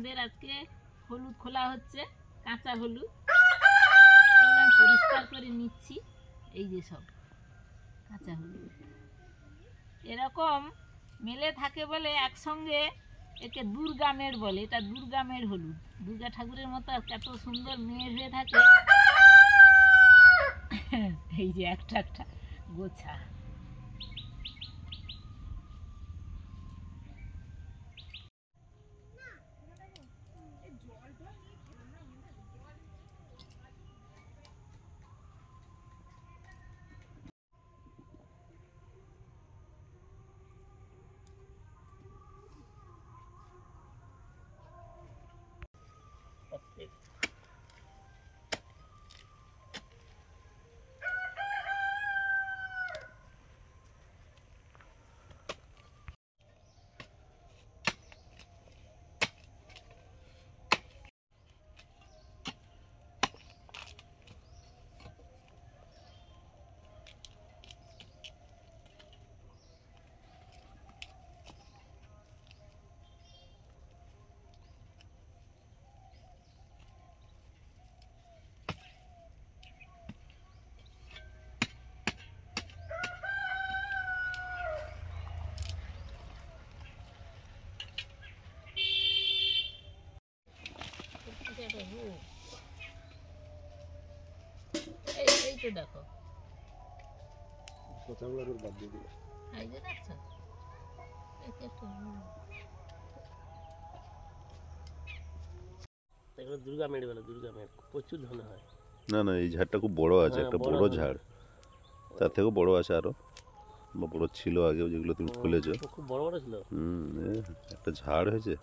আমাদের আজকে হলুদ খোলা হচ্ছে, কাঁচা হলুদ পরিষ্কার করে নিচ্ছি। এই যে সব কাঁচা হলুদ এরকম মেলে থাকে বলে একসঙ্গে একে দুর্গা মেড় বলে। এটা দুর্গা মেড় হলুদ, দুর্গা ঠাকুরের মতো এত সুন্দর মেড় হয়ে থাকে। এই যে একটা একটা গোছা। দেখো দুর্গা মেড় বলে, দুর্গা মেড় প্রচুর ধান হয়। না না, এই ঝাড়টা খুব বড় আছে, একটা বড় ঝাড়, তার থেকেও বড় আছে আরো, বা বড় ছিল আগেও, যেগুলো তুমি খুলেছো। খুব বড় বড় ছিল। একটা ঝাড় হয়েছে।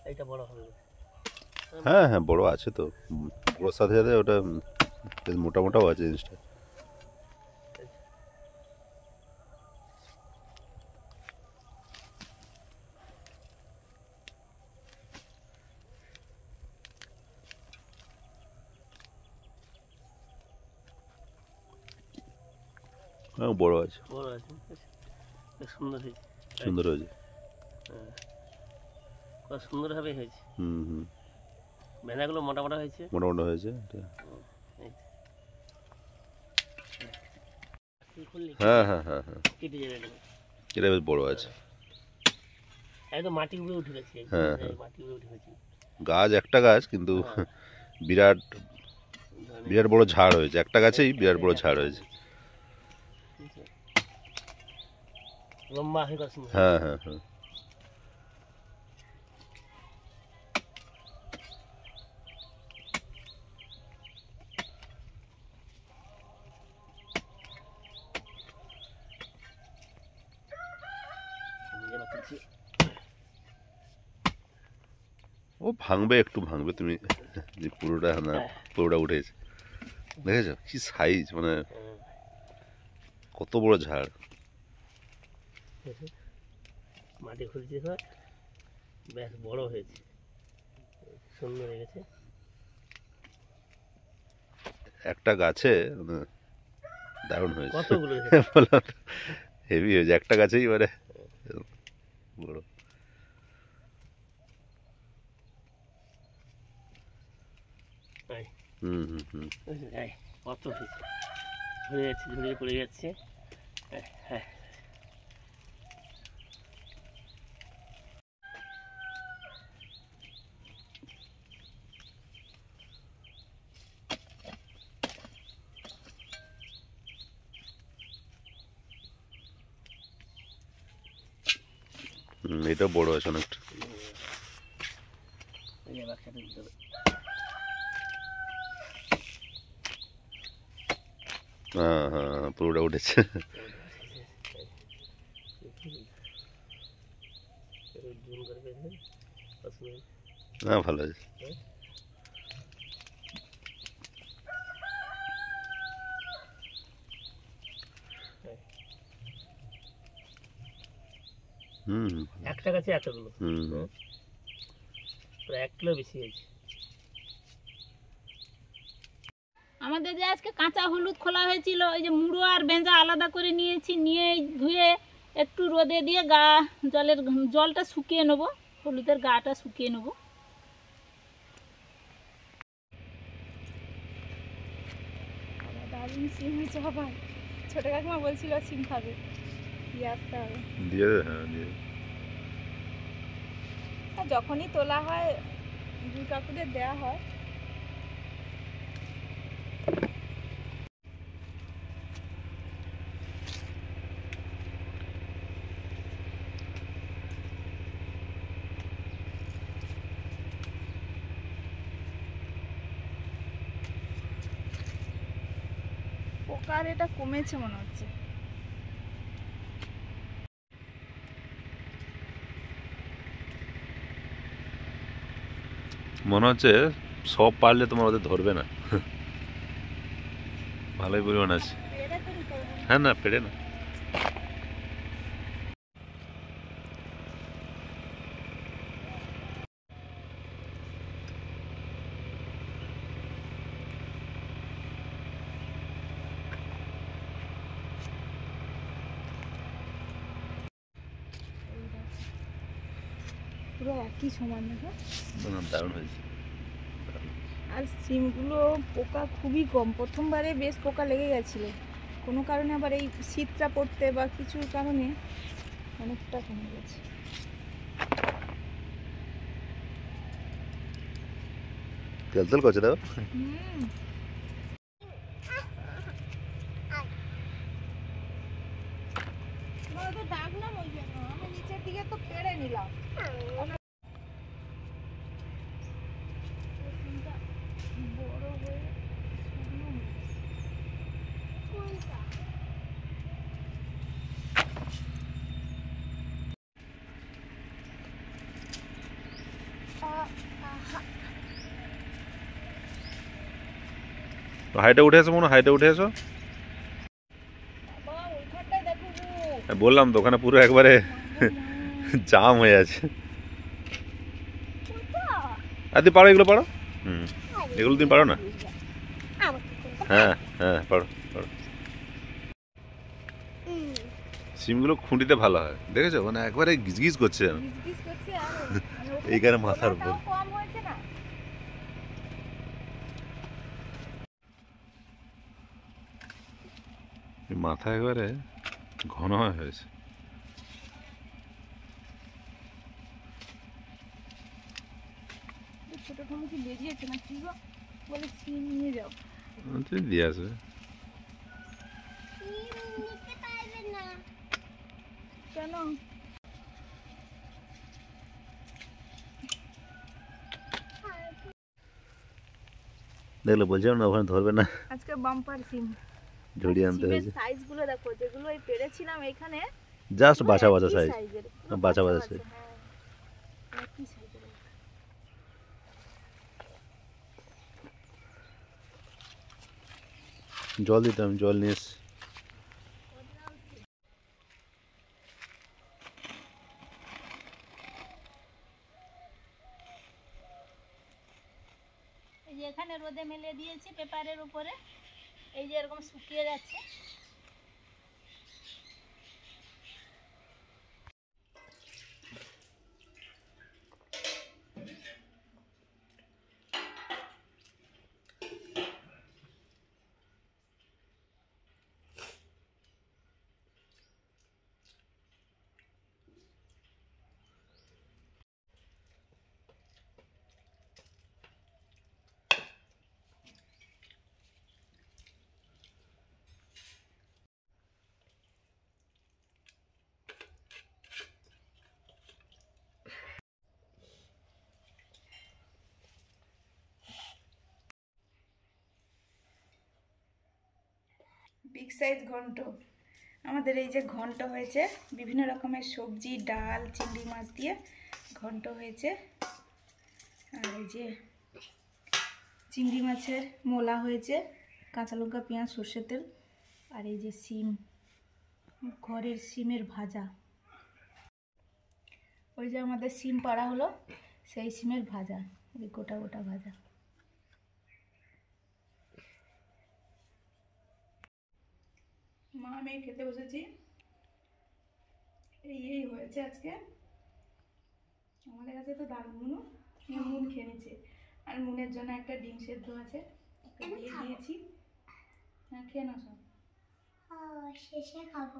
এইটা বড় হবে। হ্যাঁ হ্যাঁ, বড় আছে তো, বড়োর সাথে সাথে ওটা বেশ মোটা মোটাও আছে জিনিসটা। হ্যাঁ, বড় আছে, বড় আছে, সুন্দর হয়েছে, সুন্দর হয়েছে। কত সুন্দরভাবে হয়েছে। হুম, ভেনাগুলো মোটা মোটা হয়েছে, মোটা মোটা হয়েছে। হ্যাঁ হ্যাঁ হ্যাঁ হ্যাঁ, কেটে যাবে, এটা বেশ বড় আছে। একদম মাটি উপরে উঠে গেছে। হ্যাঁ মাটি উপরে উঠে গেছে। গাছ একটা গাছ, কিন্তু বিরাট বিরাট বড় ঝাড় হয়েছে, একটা গাছেই বিরাট বড় ঝাড় হয়েছে। লম্বা হয়ে গেছে। হ্যাঁ হ্যাঁ হ্যাঁ, ও ভাঙবে, একটু ভাঙবে। তুমি যে পুরোটা না, পুরোটা উঠেছে, দেখেছো কি সাইজ, মানে কত বড় ঝাড়। মাটি খুঁজতে হয়, বেশ বড় হয়েছে, সুন্দর হয়ে গেছে। একটা গাছে দারুণ হয়েছে, কতগুলো হেভি হয়েছে একটা গাছেই, মানে বড়। কত হয়েছে, ঝরে যাচ্ছে, ঝরে পড়ে যাচ্ছে। হ্যাঁ, এটাও বড় আছে অনেকটা। হ্যাঁ হ্যাঁ, পুরোটা উঠেছে। হ্যাঁ, ভালো আছে। একটা গাছে এতগুলো। 1 কিলো বেশি হয়েছে। আমাদের যে আজকে কাঁচা হলুদ খোলা হয়েছিল, ওই যে মুড়ো আর বেঁজা আলাদা করে নিয়েছি, নিয়ে ধুয়ে একটু রোদে দিয়ে জলটা শুকিয়ে নেবো, হলুদের গাটা শুকিয়ে নেবো। দারুণ সিম হয়েছে বাবা। ছোট কাকিমা বলছিল সিম খাবে, দিয়ে আসতে হবে। দিয়ে দে, হ্যাঁ দিয়ে দে। আর যখনই তোলা হয় দুই কাকুদের দেওয়া হয়। পোকার এটা কমেছে মনে হচ্ছে। মনে হচ্ছে সব পারলে তোমার ওদের ধরবে না। ভালোই পরিমাণ আছে। হ্যাঁ না পেড়ে না। পুরো একই সমান দেখো। দারুণ হয়েছে। আর সিমগুলো পোকা খুবই কম, প্রথমবারে বেশ পোকা লেগে গেছিলো, কোনো কারণে আবার এই শীতটা পড়তে বা কিছুর কারণে অনেকটা কমে গেছে। তেল তেল করছে দেখো। ডাকলাম ওই জন্য আমি নিচের দিকে তো পেড়ে নিলাম। বড় হয়ে হাইটে উঠে এসো, মনে হাইটে উঠে এসো। বললাম তো ওখানে পুরো একবারে জাম হয়ে আছে। আর তুমি পারো, এগুলো পারো। এগুলো তুমি পারো না? হ্যাঁ হ্যাঁ পারো পারো। সিমগুলো খুঁটিতে ভালো হয়, দেখেছো? মানে একবারে গিজগিজ করছে যেন। এইখানে মাথার উপর। মাথা একবারে ঘন হয়েছে। ছোট টমেটো বেরিয়েছে না কি গো, বলে সিম নিয়ে যাও। তুমি দিয়ে আসবে। কেন? দেখলো বলছিলাম না ওখানে ধরবে না। আজকে বাম্পার সিম ঝরিয়ে আনতে হয়েছে। সাইজগুলো দেখো, যেগুলো এই পেরেছিলাম এখানে জাস্ট বাছা বাছা সাইজ, বাছা বাছা সাইজ। জল দিতাম, জল নিয়ে এসছি। এই যে এখানে রোদে মেলে দিয়েছি পেপারের উপরে, এই যে এরকম শুকিয়ে যাচ্ছে। বিগ সাইজ ঘন্ট, আমাদের এই যে ঘন্ট হয়েছে বিভিন্ন রকমের সবজি, ডাল, চিংড়ি মাছ দিয়ে ঘন্ট হয়েছে। আর এই যে চিংড়ি মাছের মোলা হয়েছে, কাঁচা লঙ্কা, পেঁয়াজ, সর্ষের তেল। আর এই যে সিম, ঘরের সিমের ভাজা। ওই যে আমাদের সিম পাড়া হলো, সেই সিমের ভাজা, এই গোটা গোটা ভাজা। মা আমি খেতে বসেছি। এই হয়েছে আজকে আমাদের কাছে তো দারুণ। মুন খেয়ে নিচ্ছে, আর মুনের জন্য একটা ডিম সেদ্ধ আছে, দিয়ে দিয়েছি। হ্যাঁ খেয়ে না সব, শেষে খাবো।